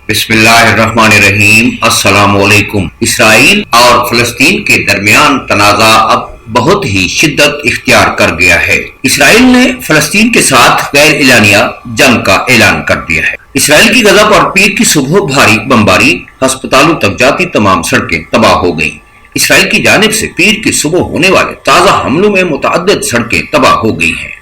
بسم اللہ الرحمن الرحیم۔ السلام علیکم۔ اسرائیل اور فلسطین کے درمیان تنازع اب بہت ہی شدت اختیار کر گیا ہے۔ اسرائیل نے فلسطین کے ساتھ غیر اعلانیہ جنگ کا اعلان کر دیا ہے۔ اسرائیل کی غزہ پر پیر کی صبح بھاری بمباری، ہسپتالوں تک جاتی تمام سڑکیں تباہ ہو گئیں۔ اسرائیل کی جانب سے پیر کی صبح ہونے والے تازہ حملوں میں متعدد سڑکیں تباہ ہو گئی ہیں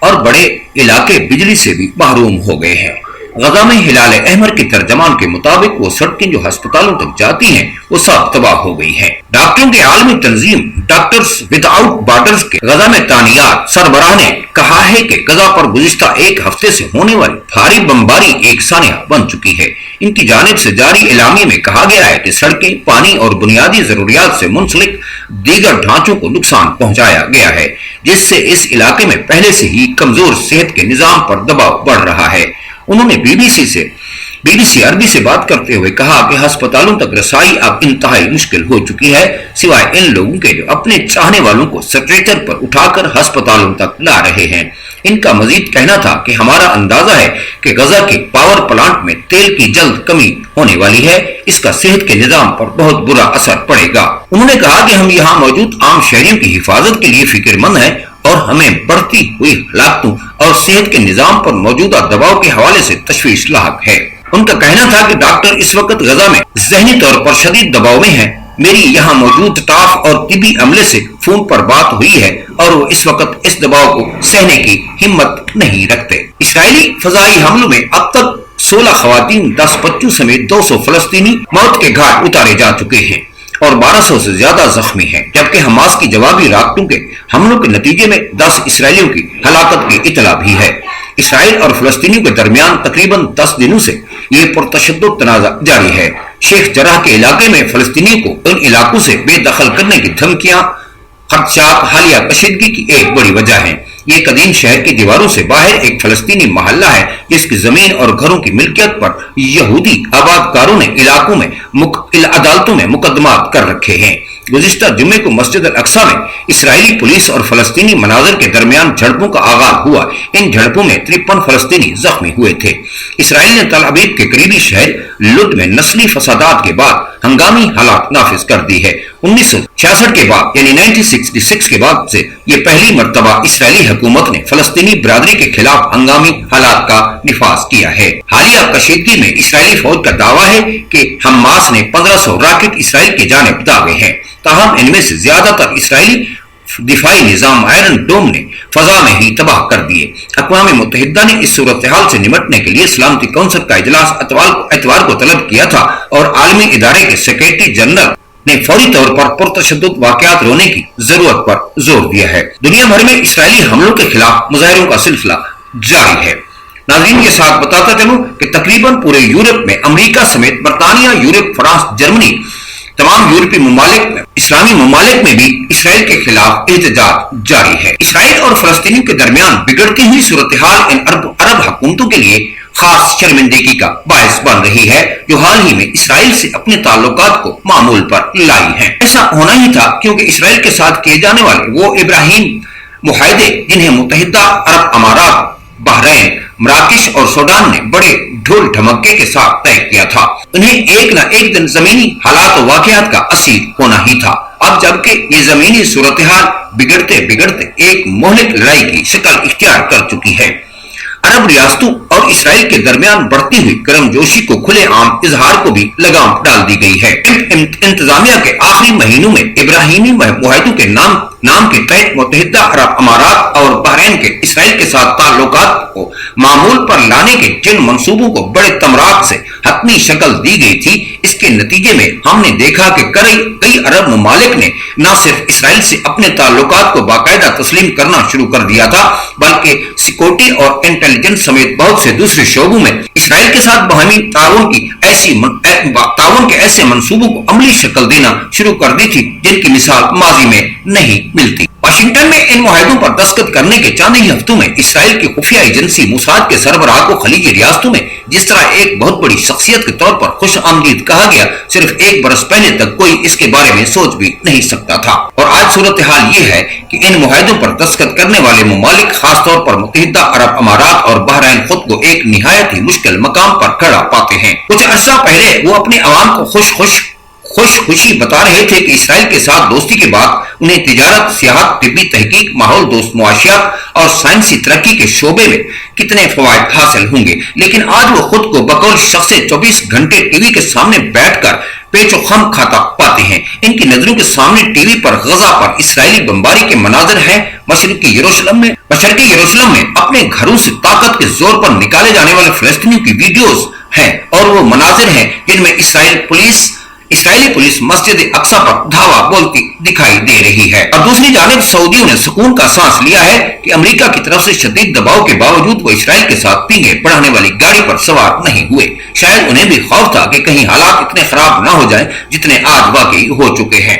اور بڑے علاقے بجلی سے بھی محروم ہو گئے ہیں۔ غزہ میں ہلال احمر کے ترجمان کے مطابق وہ سڑکیں جو ہسپتالوں تک جاتی ہیں وہ سب تباہ ہو گئی ہیں۔ ڈاکٹروں کے عالمی تنظیم ڈاکٹرز ود آؤٹ بارڈرز کے غزہ میں تعینات سربراہ نے کہا ہے کہ غزہ پر گزشتہ ایک ہفتے سے ہونے والی بھاری بمباری ایک سانحہ بن چکی ہے۔ ان کی جانب سے جاری اعلامیے میں کہا گیا ہے کہ سڑکیں، پانی اور بنیادی ضروریات سے منسلک دیگر ڈھانچوں کو نقصان پہنچایا گیا ہے، جس سے اس علاقے میں پہلے سے ہی کمزور صحت کے نظام پر دباؤ بڑھ رہا ہے۔ انہوں نے بی بی سی عربی سے بات کرتے ہوئے کہا کہ ہسپتالوں تک رسائی اب انتہائی مشکل ہو چکی ہے، سوائے ان لوگوں کے جو اپنے چاہنے والوں کو سٹریچر پر اٹھا کر ہسپتالوں تک لا رہے ہیں۔ ان کا مزید کہنا تھا کہ ہمارا اندازہ ہے کہ غزہ کے پاور پلانٹ میں تیل کی جلد کمی ہونے والی ہے، اس کا صحت کے نظام پر بہت برا اثر پڑے گا۔ انہوں نے کہا کہ ہم یہاں موجود عام شہریوں کی حفاظت کے لیے فکر مند ہیں اور ہمیں بڑھتی ہوئی ہلاکتوں اور صحت کے نظام پر موجودہ دباؤ کے حوالے سے تشویش لاحق ہے۔ ان کا کہنا تھا کہ ڈاکٹر اس وقت غزہ میں ذہنی طور پر شدید دباؤ میں ہیں۔ میری یہاں موجود اسٹاف اور طبی عملے سے فون پر بات ہوئی ہے اور وہ اس وقت اس دباؤ کو سہنے کی ہمت نہیں رکھتے۔ اسرائیلی فضائی حملوں میں اب تک 16 خواتین، 10 بچوں سمیت 200 فلسطینی موت کے گھاٹ اتارے جا چکے ہیں اور 1200 سے زیادہ زخمی ہیں، جبکہ حماس کی جوابی راکٹوں کے حملوں کے نتیجے میں 10 اسرائیلیوں کی ہلاکت کی اطلاع بھی ہے۔ اسرائیل اور فلسطینیوں کے درمیان تقریباً 10 دنوں سے یہ پرتشدد تنازع جاری ہے۔ شیخ جراح کے علاقے میں فلسطینیوں کو ان علاقوں سے بے دخل کرنے کی دھمکیاں خدشات حالیہ کشیدگی کی ایک بڑی وجہ ہیں۔ یہ قدیم شہر کی دیواروں سے باہر ایک فلسطینی محلہ ہے جس کی زمین اور گھروں کی ملکیت پر یہودی آباد کاروں نے علاقوں میں عدالتوں میں مقدمات کر رکھے ہیں۔ گزشتہ جمعے کو مسجد الاقصی میں اسرائیلی پولیس اور فلسطینی مناظر کے درمیان جھڑپوں کا آغاز ہوا۔ ان جھڑپوں میں 53 فلسطینی زخمی ہوئے تھے۔ اسرائیل نے تل ابیب کے قریبی شہر لد میں نسلی فسادات کے بعد ہنگامی حالات نافذ کر دی ہے۔ 1966 کے بعد یعنی 1966 کے بعد سے یہ پہلی مرتبہ اسرائیلی حکومت نے فلسطینی برادری کے خلاف ہنگامی حالات کا نفاذ کیا ہے۔ حالیہ کشیدگی میں اسرائیلی فوج کا دعویٰ ہے کہ حماس نے 1500 راکٹ اسرائیل کی جانب داغے ہیں، تاہم ان میں سے زیادہ تر اسرائیلی دفاعی نظام آئرن ڈوم نے فضا میں ہی تباہ کر دیے۔ اقوام متحدہ نے اس صورتحال سے نمٹنے کے لیے سلامتی کونسل کا اجلاس اتوار کو طلب کیا تھا اور عالمی ادارے کے سیکریٹری جنرل نے فوری طور پر پرتشدد واقعات روکنے کی ضرورت پر زور دیا ہے۔ دنیا بھر میں اسرائیلی حملوں کے خلاف مظاہروں کا سلسلہ جاری ہے۔ ناظرین کے ساتھ بتاتا چلوں کہ تقریباً پورے یورپ میں امریکہ سمیت برطانیہ، یورپ، فرانس، جرمنی، تمام یورپی ممالک میں، اسلامی ممالک میں بھی اسرائیل کے خلاف احتجاج جاری ہے۔ اسرائیل اور فلسطینیوں کے درمیان بگڑتی ہوئی صورتحال ان عرب حکومتوں کے لیے خاص شرمندگی کا باعث بن رہی ہے، جو حال ہی میں اسرائیل سے اپنے تعلقات کو معمول پر لائی ہیں۔ ایسا ہونا ہی تھا کیونکہ اسرائیل کے ساتھ کیے جانے والے وہ ابراہیم معاہدے جنہیں متحدہ عرب امارات، بحرین، مراکش اور سوڈان نے بڑے ڈھول ڈھمکے کے ساتھ طے کیا تھا، انہیں ایک نہ ایک دن زمینی حالات و واقعات کا اسیر ہونا ہی تھا۔ اب جبکہ یہ زمینی صورتحال بگڑتے بگڑتے ایک مہلک لڑائی کی شکل اختیار کر چکی ہے، عرب ریاستوں اور اسرائیل کے درمیان بڑھتی ہوئی گرم جوشی کو کھلے عام اظہار کو بھی لگام ڈال دی گئی ہے۔ انتظامیہ کے آخری مہینوں میں ابراہیمی معاہدوں کے نام کے تحت متحدہ عرب امارات اور بحرین کے اسرائیل کے ساتھ تعلقات کو معمول پر لانے کے جن منصوبوں کو بڑے تمراق سے حتمی شکل دی گئی تھی، اس کے نتیجے میں ہم نے دیکھا کہ کئی عرب ممالک نے نہ صرف اسرائیل سے اپنے تعلقات کو باقاعدہ تسلیم کرنا شروع کر دیا تھا، بلکہ سیکورٹی اور انٹیلیجنس سمیت بہت سے دوسرے شعبوں میں اسرائیل کے ساتھ باہمی تعاون کے ایسے منصوبوں کو عملی شکل دینا شروع کر دی تھی جن کی مثال ماضی میں نہیں ملتی۔ واشنگٹن میں ان معاہدوں پر دستخط کرنے کے چند ہی ہفتوں میں اسرائیل کی خفیہ ایجنسی موساد کے سربراہ کو خلیجی ریاستوں میں جس طرح ایک بہت بڑی شخصیت کے طور پر خوش آمدید کہا گیا، صرف 1 برس پہلے تک کوئی اس کے بارے میں سوچ بھی نہیں سکتا تھا۔ اور آج صورتحال یہ ہے کہ ان معاہدوں پر دستخط کرنے والے ممالک، خاص طور پر متحدہ عرب امارات اور بحرین، خود کو ایک نہایت ہی مشکل مقام پر کھڑا پاتے ہیں۔ کچھ عرصہ پہلے وہ اپنے عوام کو خوشی بتا رہے تھے کہ اسرائیل کے ساتھ دوستی کے بعد انہیں تجارت، سیاحت، طبی تحقیق، ماحول دوست معاشیات اور سائنسی ترقی کے شعبے میں کتنے فوائد حاصل ہوں گے، لیکن آج وہ خود کو بقول شخص 24 گھنٹے ٹی وی کے سامنے بیٹھ کر پیچ و خم کھاتا پاتے ہیں۔ ان کی نظروں کے سامنے ٹی وی پر غزہ پر اسرائیلی بمباری کے مناظر ہیں، مشرقی یروشلم میں اپنے گھروں سے طاقت کے زور پر نکالے جانے والے فلسطینیوں کی ویڈیوز ہیں، اور وہ مناظر ہیں جن میں اسرائیلی پولیس مسجد اقصی پر دھاوا بولتی دکھائی دے رہی ہے۔ اور دوسری جانب سعودیوں نے سکون کا سانس لیا ہے کہ امریکہ کی طرف سے شدید دباؤ کے باوجود وہ اسرائیل کے ساتھ پینگے بڑھانے والی گاڑی پر سوار نہیں ہوئے۔ شاید انہیں بھی خوف تھا کہ کہیں حالات اتنے خراب نہ ہو جائیں جتنے آج واقعی ہو چکے ہیں۔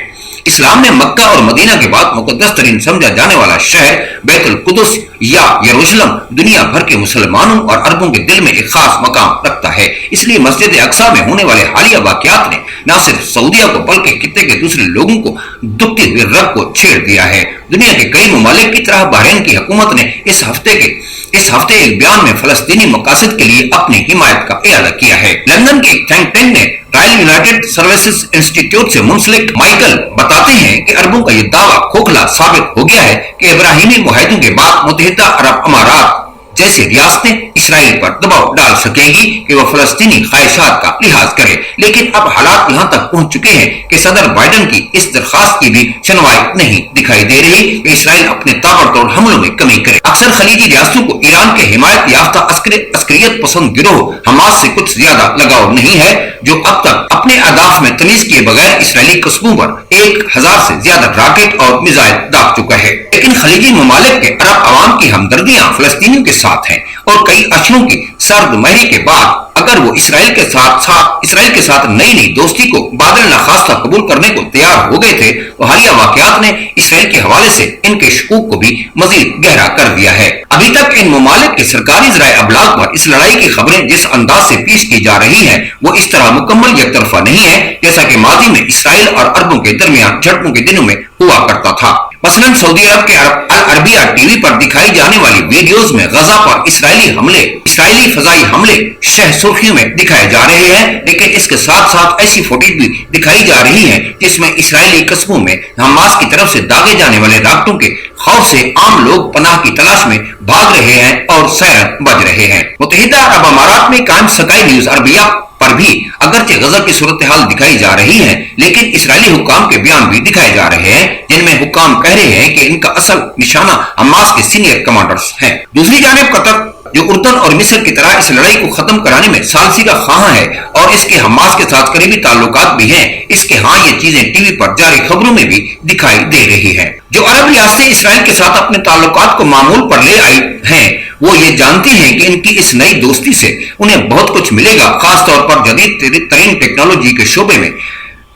اسلام میں مکہ اور مدینہ کے بعد مقدس ترین سمجھا جانے والا شہر بیت القدس یا یروشلم دنیا بھر کے مسلمانوں اور عربوں کے دل میں ایک خاص مقام رکھتا ہے۔ اس لیے مسجد اقصی میں ہونے والے حالیہ واقعات نے نہ صرف سعودیہ کو بلکہ خطے کے دوسرے لوگوں کو دبتے ہوئے رگ کو چھیڑ دیا ہے۔ دنیا کے کئی ممالک کی طرح بحرین کی حکومت نے اس ہفتے ایک بیان میں فلسطینی مقاصد کے لیے اپنی حمایت کا اعادہ کیا ہے۔ لندن کے تھنک ٹینک نے رائل یونائٹڈ سروسز انسٹیٹیوٹ سے منسلک مائیکل بتاتے ہیں کہ عربوں کا یہ دعویٰ کھوکھلا ثابت ہو گیا ہے کہ ابراہیمی معاہدوں کے بعد متحدہ عرب امارات جیسے ریاستیں اسرائیل پر دباؤ ڈال سکیں گی کہ وہ فلسطینی خواہشات کا لحاظ کرے، لیکن اب حالات یہاں تک پہنچ چکے ہیں کہ صدر بائیڈن کی اس درخواست کی بھی سنوائی نہیں دکھائی دے رہی کہ اسرائیل اپنے تابڑتوڑ حملوں میں کمی کرے۔ اکثر خلیجی ریاستوں کو ایران کے حمایت یافتہ عسکریت پسند گروہ حماس سے کچھ زیادہ لگاؤ نہیں ہے، جو اب تک اپنے اہداف میں تمیز کیے بغیر اسرائیلی قصبوں پر 1000 سے زیادہ راکٹ اور میزائل داغ چکا ہے۔ لیکن خلیجی ممالک کے عرب عوام کی ہمدردیاں فلسطینیوں کے ساتھ ہیں، اور کئی اشروں کی سرد مہری کے بعد اگر وہ اسرائیل کے ساتھ نئی دوستی کو بادل نخواستہ قبول کرنے کو تیار ہو گئے تھے، تو حالیہ واقعات نے اسرائیل کے حوالے سے ان کے شکوک کو بھی مزید گہرا کر دیا ہے۔ ابھی تک ان ممالک کے سرکاری ذرائع ابلاغ پر اس لڑائی کی خبریں جس انداز سے پیش کی جا رہی ہیں وہ اس طرح مکمل یک طرفہ نہیں ہے جیسا کہ ماضی میں اسرائیل اور عربوں کے درمیان جھڑپوں کے دنوں میں ہوا کرتا تھا۔ مثلاً سعودی عرب کے العربیہ ٹی وی پر دکھائی جانے والی ویڈیوز میں غزہ پر اسرائیلی فضائی حملے شہ سرخیوں میں دکھائے جا رہے ہیں، لیکن اس کے ساتھ ساتھ ایسی فوٹیج بھی دکھائی جا رہی ہے جس میں اسرائیلی قصبوں میں حماس کی طرف سے داغے جانے والے راکٹوں کے خوف سے عام لوگ پناہ کی تلاش میں بھاگ رہے ہیں اور سیرن بج رہے ہیں۔ متحدہ عرب امارات میں قائم سکائی نیوز عربیہ پر بھی اگرچہ غزہ کی صورتحال دکھائی جا رہی ہے، لیکن اسرائیلی حکام کے بیان بھی دکھائے جا رہے ہیں جن میں حکام کہہ رہے ہیں کہ ان کا اصل نشانہ حماس کے سینئر کمانڈرز ہیں۔ دوسری جانب قطر، جو اردن اور مصر کی طرح اس لڑائی کو ختم کرانے میں ثالثی کا خواہاں ہے اور اس کے حماس کے ساتھ قریبی تعلقات بھی ہیں، اس کے ہاں یہ چیزیں ٹی وی پر جاری خبروں میں بھی دکھائی دے رہی ہیں۔ جو عرب ریاستیں اسرائیل کے ساتھ اپنے تعلقات کو معمول پر لے آئی ہیں وہ یہ جانتی ہیں کہ ان کی اس نئی دوستی سے انہیں بہت کچھ ملے گا، خاص طور پر جدید ترین ٹیکنالوجی کے شعبے میں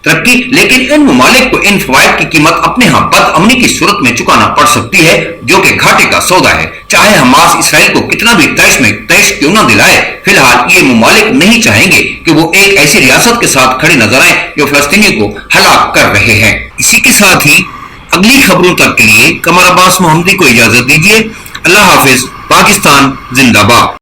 ترقی، لیکن ان ممالک کو ان فوائد کی قیمت اپنے ہاں بد امنی کی صورت میں چکانا پڑ سکتی ہے، جو کہ گھاٹے کا سودا ہے، چاہے حماس اسرائیل کو کتنا بھی طیش کیوں نہ دلائے۔ فی الحال یہ ممالک نہیں چاہیں گے کہ وہ ایک ایسی ریاست کے ساتھ کھڑے نظر آئیں جو فلسطینیوں کو ہلاک کر رہے ہیں۔ اسی کے ساتھ ہی اگلی خبروں تک کے لیے قمر عباس محمدی کو اجازت دیجیے۔ اللہ حافظ۔ پاکستان زندہ باد۔